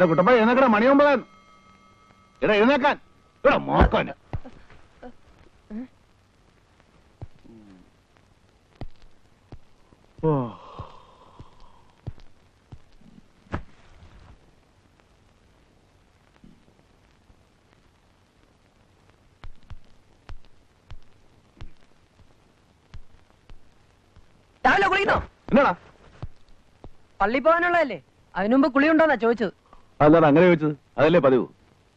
എടാ കുട്ടപ്പ എഴുന്നേക്കട മണി 9. എടാ എഴുന്നേക്കാൻ. എടാ മോക്കാൻ. ഓ രാവിലെ കുളിക്കുന്നോ? എന്നാടാ പള്ളി പോകാനുള്ളതല്ലേ, അതിനു മുമ്പ് കുളി ഉണ്ടോന്നാ ചോദിച്ചത്. അല്ലാതെ അങ്ങനെ ചോദിച്ചത്? അതല്ലേ പതിവ്.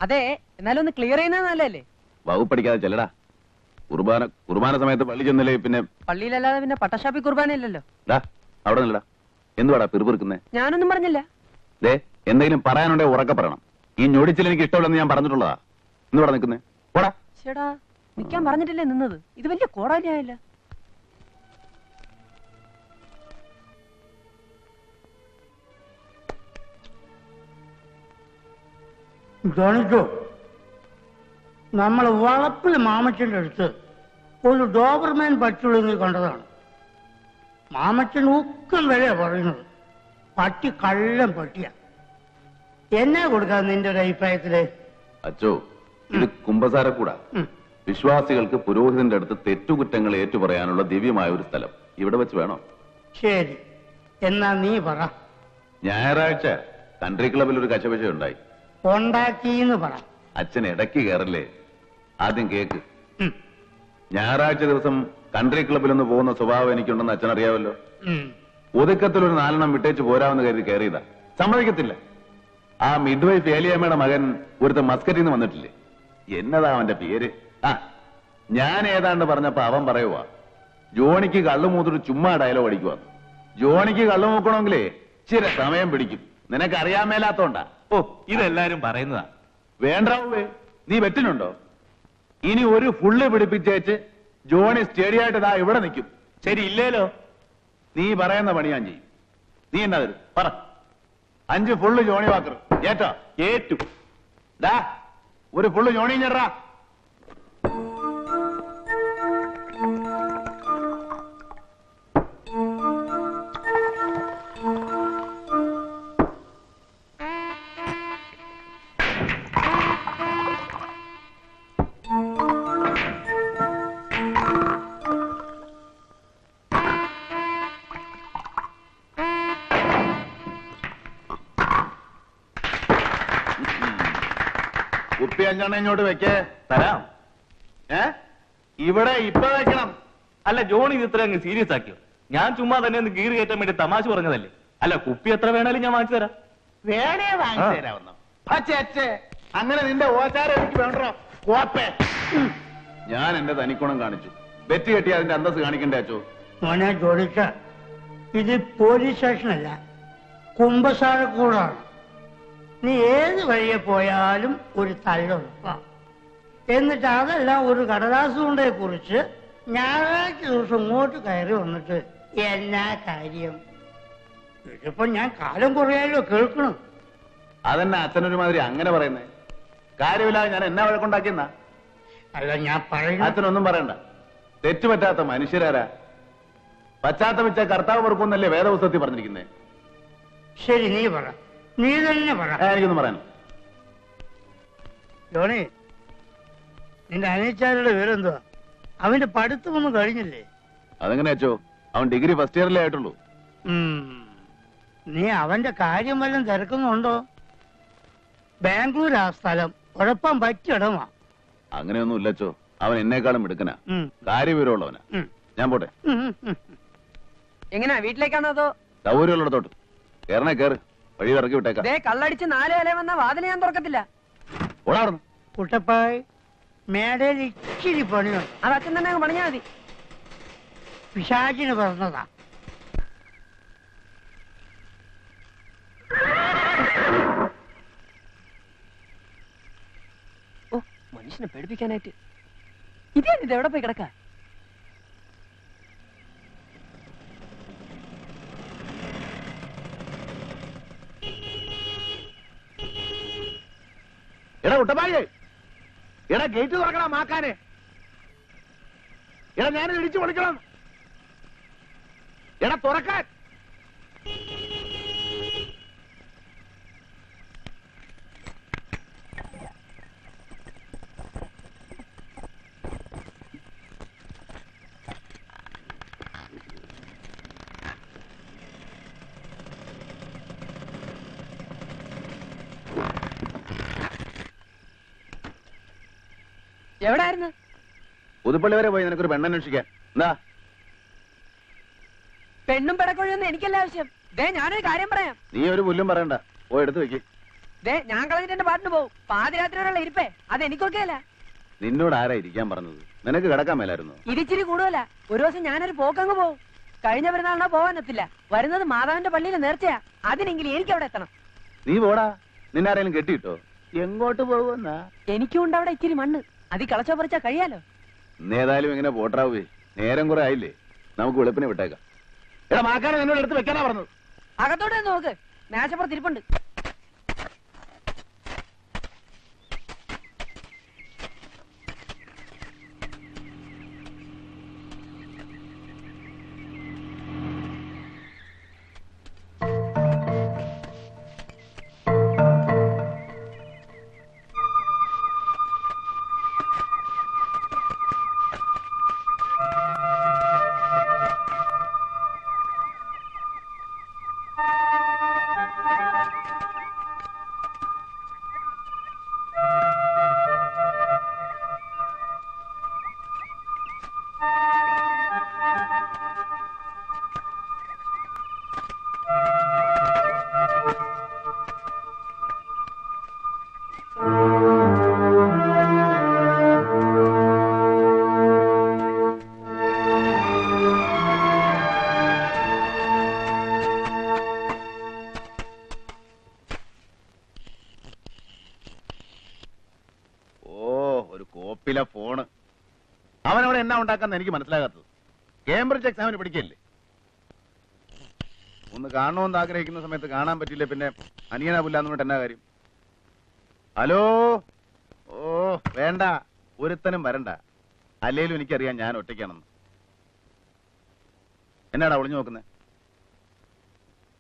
അതെ, എന്നാലും ഒന്ന് ക്ലിയർ ചെയ്യുന്നത് നല്ലതല്ലേ? വകുപ്പടിക്കാതെ ചെല്ലടാ. കുർബാന സമയത്ത് പള്ളി ചെന്നില്ലേ പിന്നെ? പള്ളിയിലല്ലാതെ പിന്നെ പട്ടശാപ്പി കുർബാനയില്ലല്ലോ. അവിടെ നില്ലടാ. എന്തുവാടാ പിറുപിറുക്കുന്നേ? ഞാനൊന്നും പറഞ്ഞില്ല. ദേ എന്തെങ്കിലും പറയാനുണ്ടെ ഉറക്കെ പറയണം. ഈ ഞൊടിച്ചിൽ എനിക്ക് ഇഷ്ടമില്ലെന്ന് ഞാൻ പറഞ്ഞിട്ടുള്ളതാ. എന്തുവാടാ നിൽക്കുന്നേ? പോടാ. ചേടാ നിക്കാൻ പറഞ്ഞിട്ടില്ലേ നിന്നത്? ഇത് വലിയ കോടാലിയായില്ല. ജോണിക്കോ, നമ്മൾ വളപ്പിൽ മാമച്ചന്റെ അടുത്ത് ഒരു ഡോബർമാൻ പറ്റുള്ളൂ കണ്ടതാണ്. മാമച്ചൻ ഊക്കം വിലയാ പറയുന്നത്. പട്ടി കള്ളം പട്ടിയ. എന്നെ കൊടുക്കാൻ നിന്റെ ഒരു അഭിപ്രായത്തില്? അച്ചോ, ഇത് കുമ്പസാരക്കൂടാ. വിശ്വാസികൾക്ക് പുരോഹിതന്റെ അടുത്ത് തെറ്റുകുറ്റങ്ങൾ ഏറ്റുപറയാനുള്ള ദിവ്യമായ ഒരു സ്ഥലം ഇവിടെ വെച്ച് വേണോ? ശരി, എന്നാ നീ പറ. ഞായറാഴ്ച കൺട്രി ക്ലബിൽ ഒരു കശപശ ഉണ്ടായി. ഉണ്ടാക്കിന്ന് പറ. അച്ഛൻ ഇടയ്ക്ക് കയറല്ലേ, ആദ്യം കേക്ക്. ഞായറാഴ്ച ദിവസം കൺട്രി ക്ലബിൽ ഒന്ന് പോകുന്ന സ്വഭാവം എനിക്കുണ്ടെന്ന് അച്ഛൻ അറിയാമല്ലോ. ഒതുക്കത്തിൽ ഒരു 4 വിട്ടേച്ച് പോരാമെന്ന് കരുതി കയറിയതാ. സമ്മതിക്കത്തില്ല. ആ മിഡ് വൈഫ് ഏലിയമ്മയുടെ മകൻ ഒരുത്ത മസ്കറ്റിൽ നിന്ന് വന്നിട്ടില്ലേ, എന്നതാ അവന്റെ പേര്? ഞാൻ ഏതാണ്ട് പറഞ്ഞപ്പോ അവൻ പറയുവാ ജോണിക്ക് കള്ളുമൂത്തിട്ട് ചുമ്മാ ഡയലോഗ് അടിക്കുവാ. ജോണിക്ക് കള്ളു മൂക്കണമെങ്കിലേ ഇച്ചിരി സമയം പിടിക്കും. നിനക്കറിയാൻ മേലാത്തോണ്ടാ. ഓ, ഇതെല്ലാരും പറയുന്നതാ. വേണ്ടാവേ, നീ വെറ്റിനുണ്ടോ? ഇനി ഒരു ഫുള്ള് പിടിപ്പിച്ചേച്ച് ജോണി സ്റ്റേഡിയായിട്ട് ഇതാ ഇവിടെ നിൽക്കും. ശരി ഇല്ലേലോ? നീ പറയുന്ന പണി ഞാൻ ചെയ്യും. നീ എന്നാ തരും പറ. 5 ഫുള്ള് ജോണി വാക്കർ ഏറ്റാ? ഏറ്റു. ഡാ ഒരു ഫുള്ള് ജോണി ഞെടാ. കുപ്പി 5 ഇങ്ങോട്ട് വെക്കേ. തരാം. ഇവിടെ ഇപ്പൊ വെക്കണം. അല്ല ജോണി ഇത് ഇത്ര അങ്ങ് സീരിയസ് ആക്കിയോ? ഞാൻ ചുമ്മാ തന്നെ ഒന്ന് ഗീറ് കയറ്റാൻ വേണ്ടി തമാശ പറഞ്ഞതല്ലേ. അല്ല കുപ്പി എത്ര വേണേലും ഞാൻ വാങ്ങിച്ചു തരാം. വേണേ വാങ്ങിച്ചു തരാമെന്നോ? അങ്ങനെ നിന്റെ ഓച്ചാരം എനിക്ക് വേണ്ടോ? കോപ്പേ, ഞാൻ എന്റെ തനിക്കുണം കാണിച്ചു. വെറ്റ് കെട്ടി അതിന്റെ അന്തസ് കാണിക്കണ്ടേ അച്ചോ? മോനെ ജോലിക്ക, ഇത് പോലീസ് സ്റ്റേഷനല്ല, കുമ്പസാരക്കൂടാണ്. നീ ഏത് വഴിയെ പോയാലും ഒരു തള്ളുറപ്പ. എന്നിട്ട് അതെല്ലാം ഒരു കടലാസ് കൊണ്ടേ കുറിച്ച് ഞായറാഴ്ച ദിവസം ഇങ്ങോട്ട് കയറി വന്നിട്ട് എന്നാ കാര്യം? ഇതിപ്പോ ഞാൻ കാലം കുറയാലോ കേൾക്കണം. അതെന്നെ അച്ഛനൊരു മാതിരി അങ്ങനെ പറയുന്നേ? കാര്യമില്ലാതെ ഞാൻ എന്നാ വഴക്കുണ്ടാക്കിയെന്നാ? അല്ല ഞാൻ പറയുന്ന അച്ഛനൊന്നും പറയണ്ട. തെറ്റുപറ്റാത്ത മനുഷ്യരാരാ? പശ്ചാത്തപിച്ച കർത്താവ് പൊറുക്കുന്നല്ലേ വേദപുസ്തകത്തിൽ പറഞ്ഞിരിക്കുന്നേ? ശരി, നീ പറ, നീ തന്നെ പറ. എനിക്കൊന്നും പറയാൻ. ജോണി, നിന്റെ അനിയച്ചാരുടെ വിവരെന്തുവാ? അവന്റെ പഠിത്തമൊന്നും കഴിഞ്ഞില്ലേ? അതെങ്ങനെ അച്ചോ? അവൻ ഡിഗ്രി ഫസ്റ്റ് ഇയറിലേ ആയിട്ടുള്ളൂ. നീ അവന്റെ കാര്യം വല്ലതും തിരക്കുന്നുണ്ടോ? ബാംഗ്ലൂർ ആ സ്ഥലം, ഉഴപ്പാൻ പറ്റിയിടമാ. അങ്ങനെയൊന്നും ഇല്ലച്ചോ. അവൻ എന്നെക്കാളും എടുക്കനാ, കാര്യവിവരമുള്ളവനാ. ഞാൻ പോട്ടെ. എങ്ങനെയാ, വീട്ടിലേക്കാണോ അതോ സൗകര്യമുള്ളിടത്തോട്ട്? കേറണേ കേറ്, വഴി ഇറക്കി വിട്ടേക്കാം. കള്ളടിച്ച് 4 വില വന്ന വാതിൽ ഞാൻ തുറക്കത്തില്ല. ഓടാറുന്നു കുട്ടപ്പായ്, മേടയിൽ ഇച്ചിരി പണിയുണ്ട്. അത് അച്ഛൻ തന്നെ അങ്ങ് പണിഞ്ഞാ മതി. പിശാചിന് പറഞ്ഞതാ. ഓ, മനുഷ്യനെ പേടിപ്പിക്കാനായിട്ട് ഇത് എവിടെ പോയി കിടക്ക? എടാ കുട്ടപ്പായേ, എടാ ഗേറ്റ് തുറക്കണം മാക്കാനെ. എടാ ഞാനിത് ഇടിച്ചു പൊളിക്കണം. എടാ തുറക്കാൻ. എവിടായിരുന്നു? പുതുപ്പള്ളി വരെ പോയി നിനക്കൊരു പെണ്ണന്വേഷിക്കാൻ. എന്താ? പെണ്ണും പെടക്കൊഴിയൊന്നും എനിക്കല്ല ആവശ്യം. ദേ ഞാനൊരു കാര്യം പറയാം. നീ ഒരു പുല്ലും പറയണ്ട, പോയി എടുത്ത് വെക്ക്. ദേ ഞാൻ കളഞ്ഞിട്ട് എന്റെ പാട്ടിന് പോകും. പാതിരാത്രി വരെയുള്ള ഇരിപ്പേ അത് എനിക്കൊക്കെ അല്ല. നിന്നോട് ആരാ ഇരിക്കാൻ പറഞ്ഞത്? നിനക്ക് കിടക്കാൻ മേലായിരുന്നു. ഇതിച്ചിരി കൂടുതലാ. ഒരു ദിവസം ഞാനൊരു പോക്കങ്ങ് പോകും. കഴിഞ്ഞ പെരുന്നാളിനോ പോവാനെത്തില്ല. വരുന്നത് മാതാവിന്റെ പള്ളിയിൽ നേർച്ചയാ. അതിനെങ്കിലും എനിക്ക് അവിടെ എത്തണം. നീ പോടാ. നിന്നാരേലും കെട്ടിയിട്ടോ? എങ്ങോട്ട് പോകുന്നാ? എനിക്കും ഉണ്ട് അവിടെ ഇച്ചിരി മണ്ണ്. അതി കളച്ചോ പറിച്ചാ കഴിയാലോ. ഏതായാലും ഇങ്ങനെ പോട്ടാവേ. നേരം കുറെ ആയില്ലേ, നമുക്ക് വെളുപ്പിനെ വിട്ടേക്കാം. എടാ മാക്കാനെ നിന്നോട് എടുത്ത് വെക്കാനാ പറഞ്ഞത്. അകത്തോട്ട് നോക്ക്, മേശപ്പുറത്ത് ഇരിപ്പുണ്ട്. ഫോണ് അവനവിടെ എന്നാ ഉണ്ടാക്കാന്ന് എനിക്ക് മനസ്സിലാകാത്തത്. കേംബ്രിഡ്ജ് എക്സാമിന് പഠിക്കല്ലേ? ഒന്ന് കാണണമെന്ന് ആഗ്രഹിക്കുന്ന സമയത്ത് കാണാൻ പറ്റില്ല, പിന്നെ അനിയനാവില്ലാന്ന് പറഞ്ഞിട്ട് എന്നാ കാര്യം? ഹലോ. ഓ വേണ്ട, ഒരുത്തനും വരണ്ട. അല്ലേലും എനിക്കറിയാം ഞാൻ ഒറ്റയ്ക്കാണെന്ന്. എന്നാടാ ഒളിഞ്ഞു നോക്കുന്നേ?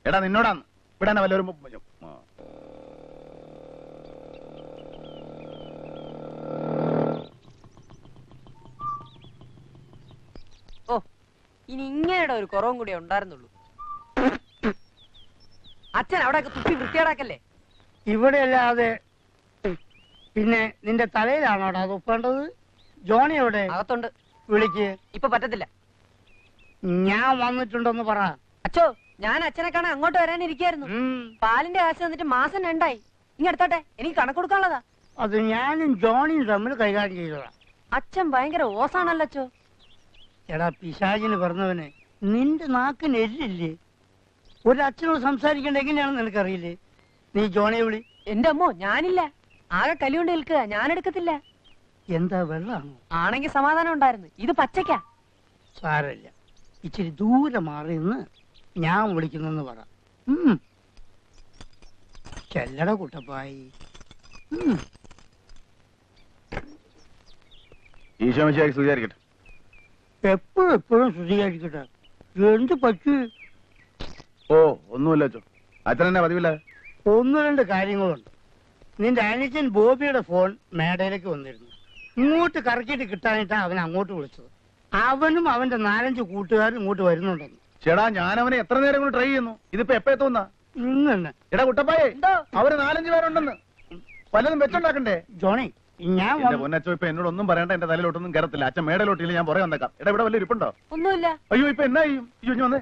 എടാ നിന്നോടാന്ന് ഇവിടെ വല്ലവരും. ഓ ഇനി ഇങ്ങനെയുടെ ഒരു കുറവും കൂടി ഉണ്ടായിരുന്നുള്ളൂ. അച്ഛൻ അവിടെ തുപ്പി വൃത്തിയേടാക്കല്ലേ. ഇവിടെ അല്ലാതെ പിന്നെ നിന്റെ തലയിലാണോടാ തുപ്പേണ്ടത്? ജോണി എവിടെ? അകത്തുണ്ട്. വിളിക്ക്. ഇപ്പൊ പറ്റത്തില്ല. ഞാൻ വന്നിട്ടുണ്ടെന്ന് പറ. അച്ഛോ ഞാൻ അച്ഛനെ കാണാൻ അങ്ങോട്ട് വരാനിരിക്കായിരുന്നു. പാലിന്റെ കാശ് തന്നിട്ട് മാസം 2 ഇങ്ങ എടുത്തോട്ടെ, എനിക്ക് കണക്ക് കൊടുക്കാനുള്ളതാ. അത് ഞാനും ജോണിയും തമ്മിൽ കൈകാര്യം ചെയ്തതാ. അച്ഛൻ ഭയങ്കര ഓസാണല്ലോ അച്ഛോ. എടാ പിശാചിന് പറഞ്ഞവനെ, നിന്റെ നാക്കിന് എല്ലില്ലേ? ഒരച്ഛനോട് സംസാരിക്കേണ്ട എങ്ങനെയാണെന്ന് നിനക്കറിയില്ലേ? നീ ജോണിയെ വിളി. എന്റെ അമ്മോ ഞാനില്ല, ആകെ കലികൊണ്ട് നിൽക്കുക, ഞാൻ എടുക്കത്തില്ല. എന്താ വെള്ളാണോ? ആണെങ്കി സമാധാനം ഉണ്ടായിരുന്നു. ഇത് പച്ചക്കാ. സാരമില്ല, ഇച്ചിരി ദൂരെ മാറി നിന്ന് ഞാൻ വിളിക്കുന്നെന്ന് പറ. ചെല്ലട കുട്ടപ്പായി. സുചാരിക്കട്ടെ. എപ്പോഴും ശുചീകരിക്കട്ടെ. എന്ത് പറ്റൂ? ഓ ഒന്നുമില്ല അച്ഛോ, അച്ഛൻ തന്നെ പതിവില്ല. 1-2 കാര്യങ്ങളുണ്ട്. നിന്റെ അനിയൻ ബോബിയുടെ ഫോൺ മേടയിലേക്ക് വന്നിരുന്നു. ഇങ്ങോട്ട് കറക്കിയിട്ട് കിട്ടാനായിട്ടാണ് അവൻ അങ്ങോട്ട് വിളിച്ചത്. അവനും അവന്റെ 4-5 കൂട്ടുകാരും ഇങ്ങോട്ട് വരുന്നുണ്ടെന്ന്. ചേടാ ഞാൻ അവനെ എത്ര നേരം കൊണ്ട് ട്രൈ ചെയ്യുന്നു. ഇതിപ്പോ എപ്പോ എത്തുന്ന? ഇന്ന് തന്നെ. എടാ കുട്ടപ്പായേ, അവര് 4-5 പേരുണ്ടെന്ന്. പലതും വെച്ചുണ്ടാക്കണ്ടേ? ജോണി ഞാൻ പൊന്നച്ചോ ഇപ്പൊ എന്നോട് ഒന്നും പറയണ്ട. എന്റെ തലയിലോട്ടൊന്നും കയറത്തില്ല. അച്ഛൻ മേടയിലോട്ടില്ല, ഞാൻ പുറകെ വന്നേക്കാം. എടാ ഇവിടെ വല്ല ഇരിപ്പുണ്ടോ? ഒന്നുമില്ല. അയ്യോ ഇപ്പൊ എന്നാ ചെയ്യും? അയ്യോ വന്നേ.